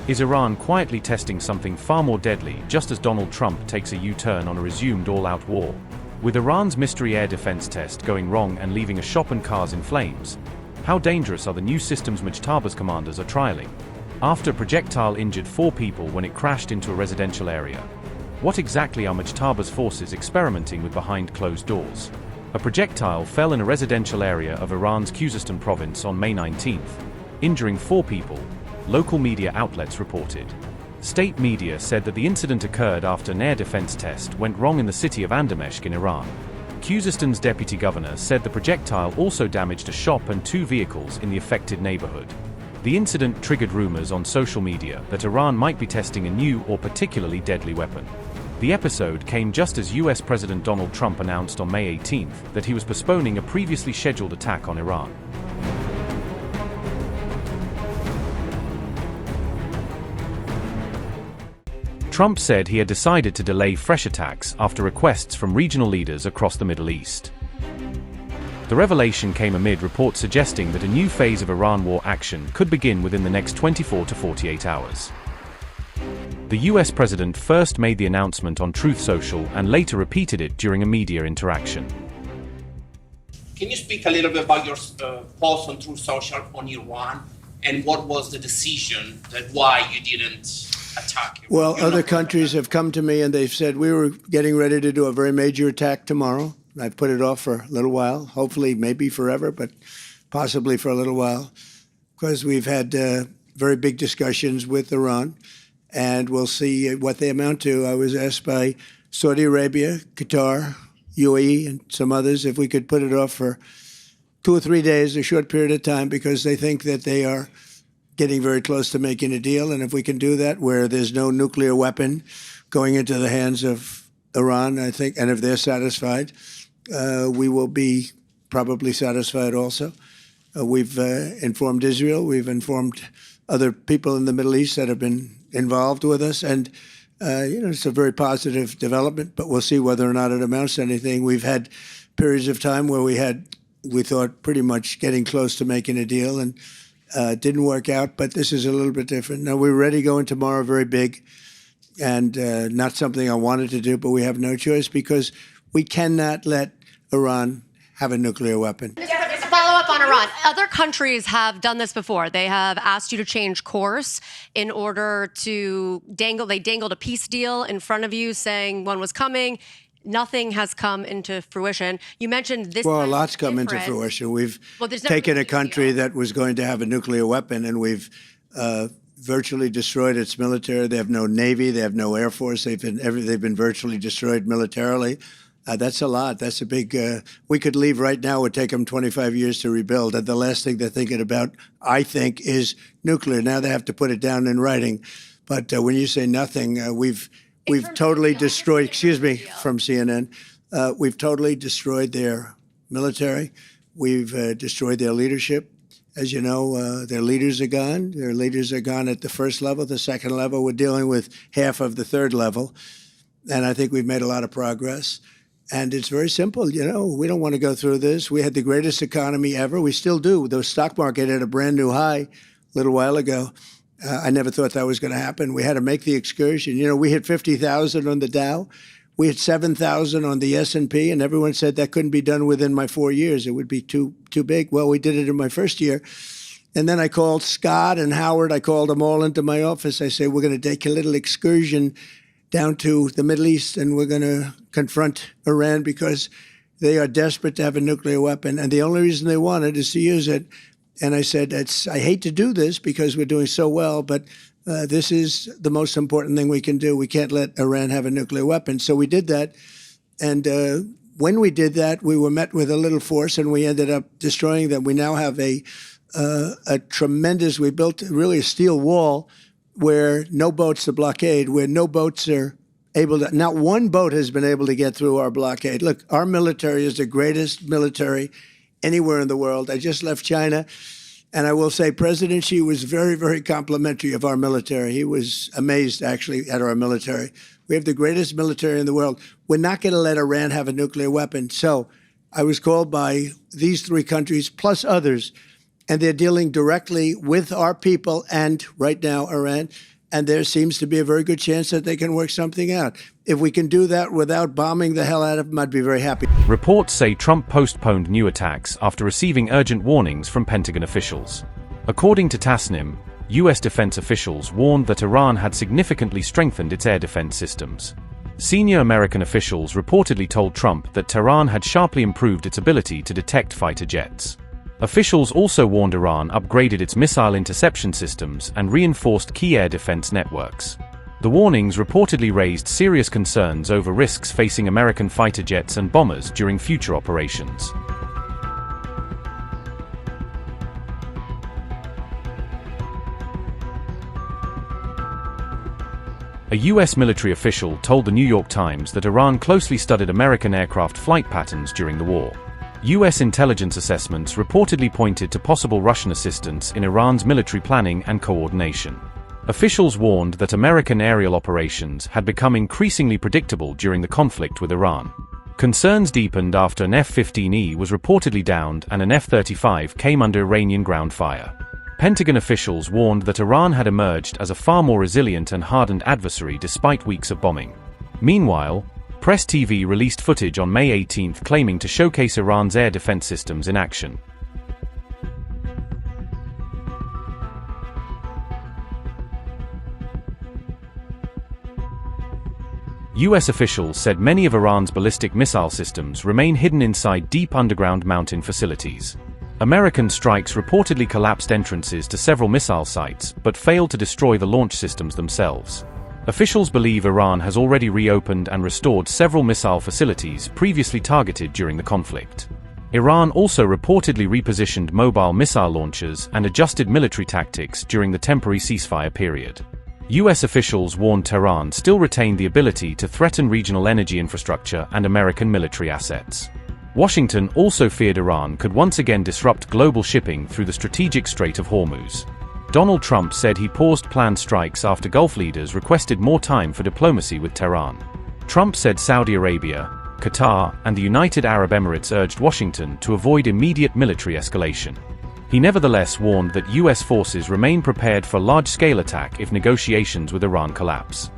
Is Iran quietly testing something far more deadly just as Donald Trump takes a U-turn on a resumed all-out war? With Iran's mystery air defense test going wrong and leaving a shop and cars in flames, how dangerous are the new systems Mojtaba's commanders are trialing? After a projectile injured 4 people when it crashed into a residential area. What exactly are Mojtaba's forces experimenting with behind closed doors? A projectile fell in a residential area of Iran's Khuzestan province on May 19th, injuring 4 people, local media outlets reported. State media said that the incident occurred after an air defense test went wrong in the city of Andimeshk in Iran. Khuzestan's deputy governor said the projectile also damaged a shop and 2 vehicles in the affected neighborhood. The incident triggered rumors on social media that Iran might be testing a new or particularly deadly weapon. The episode came just as US President Donald Trump announced on May 18th that he was postponing a previously scheduled attack on Iran. Trump said he had decided to delay fresh attacks after requests from regional leaders across the Middle East. The revelation came amid reports suggesting that a new phase of Iran war action could begin within the next 24 to 48 hours. The US president first made the announcement on Truth Social and later repeated it during a media interaction. Can you speak a little bit about your post on Truth Social on Iran and what was the decision that why you didn't attack Iran? Well, other countries have come to me and they've said we were getting ready to do a very major attack tomorrow. I've put it off for a little while, hopefully maybe forever, but possibly for a little while, because we've had very big discussions with Iran, and we'll see what they amount to. I was asked by Saudi Arabia, Qatar, UAE, and some others if we could put it off for 2 or 3 days, a short period of time, because they think that they are getting very close to making a deal. And if we can do that where there's no nuclear weapon going into the hands of Iran, I think, and if they're satisfied, we will be probably satisfied also. We've informed Israel. We've informed other people in the Middle East that have been involved with us. And, it's a very positive development, but we'll see whether or not it amounts to anything. We've had periods of time where we thought pretty much getting close to making a deal, and didn't work out, but this is a little bit different. Now, we're ready going tomorrow very big, and not something I wanted to do, but we have no choice because we cannot let Iran have a nuclear weapon. Follow up on Iran. Other countries have done this before. They have asked you to change course in order to they dangled a peace deal in front of you saying one was coming. Nothing has come into fruition. You mentioned this. Well, a lot's come into fruition. We've taken a country that was going to have a nuclear weapon, and we've virtually destroyed its military. They have no navy. They have no air force. They've been virtually destroyed militarily. That's a lot. That's a big. We could leave right now. It would take them 25 years to rebuild. And the last thing they're thinking about, I think, is nuclear. Now they have to put it down in writing. But when you say nothing, we've totally destroyed. Excuse me, from CNN. We've totally destroyed their military. We've destroyed their leadership. As you know, their leaders are gone. Their leaders are gone at the first level. The second level, we're dealing with half of the third level. And I think we've made a lot of progress. And it's very simple. We don't want to go through this. We had the greatest economy ever. We still do. The stock market at a brand new high a little while ago. I never thought that was going to happen. We had to make the excursion. We hit 50,000 on the Dow. We hit 7,000 on the S&P, and everyone said that couldn't be done within my 4 years. It would be too big. Well, we did it in my first year. And then I called Scott and Howard. I called them all into my office. I said, we're going to take a little excursion down to the Middle East, and we're going to confront Iran because they are desperate to have a nuclear weapon. And the only reason they want it is to use it. And I said, I hate to do this because we're doing so well, but this is the most important thing we can do. We can't let Iran have a nuclear weapon. So we did that. And when we did that, we were met with a little force, and we ended up destroying them. We now have we built really a steel wall where no boats to blockade, where no boats are able to, not one boat has been able to get through our blockade. Look, our military is the greatest military anywhere in the world. I just left China, and I will say President Xi was very, very complimentary of our military. He was amazed, actually, at our military. We have the greatest military in the world. We're not going to let Iran have a nuclear weapon. So I was called by these 3 countries, plus others, and they're dealing directly with our people and, right now, Iran. and there seems to be a very good chance that they can work something out. If we can do that without bombing the hell out of them, I'd be very happy. Reports say Trump postponed new attacks after receiving urgent warnings from Pentagon officials. According to Tasnim, U.S. defense officials warned that Iran had significantly strengthened its air defense systems. Senior American officials reportedly told Trump that Tehran had sharply improved its ability to detect fighter jets. Officials also warned Iran upgraded its missile interception systems and reinforced key air defense networks. The warnings reportedly raised serious concerns over risks facing American fighter jets and bombers during future operations. A U.S. military official told the New York Times that Iran closely studied American aircraft flight patterns during the war. U.S. intelligence assessments reportedly pointed to possible Russian assistance in Iran's military planning and coordination. Officials warned that American aerial operations had become increasingly predictable during the conflict with Iran. Concerns deepened after an F-15E was reportedly downed and an F-35 came under Iranian ground fire. Pentagon officials warned that Iran had emerged as a far more resilient and hardened adversary despite weeks of bombing. Meanwhile, Press TV released footage on May 18 claiming to showcase Iran's air defense systems in action. U.S. officials said many of Iran's ballistic missile systems remain hidden inside deep underground mountain facilities. American strikes reportedly collapsed entrances to several missile sites, but failed to destroy the launch systems themselves. Officials believe Iran has already reopened and restored several missile facilities previously targeted during the conflict. Iran also reportedly repositioned mobile missile launchers and adjusted military tactics during the temporary ceasefire period. U.S. officials warned Tehran still retained the ability to threaten regional energy infrastructure and American military assets. Washington also feared Iran could once again disrupt global shipping through the strategic Strait of Hormuz. Donald Trump said he paused planned strikes after Gulf leaders requested more time for diplomacy with Tehran. Trump said Saudi Arabia, Qatar, and the United Arab Emirates urged Washington to avoid immediate military escalation. He nevertheless warned that U.S. forces remain prepared for a large-scale attack if negotiations with Iran collapse.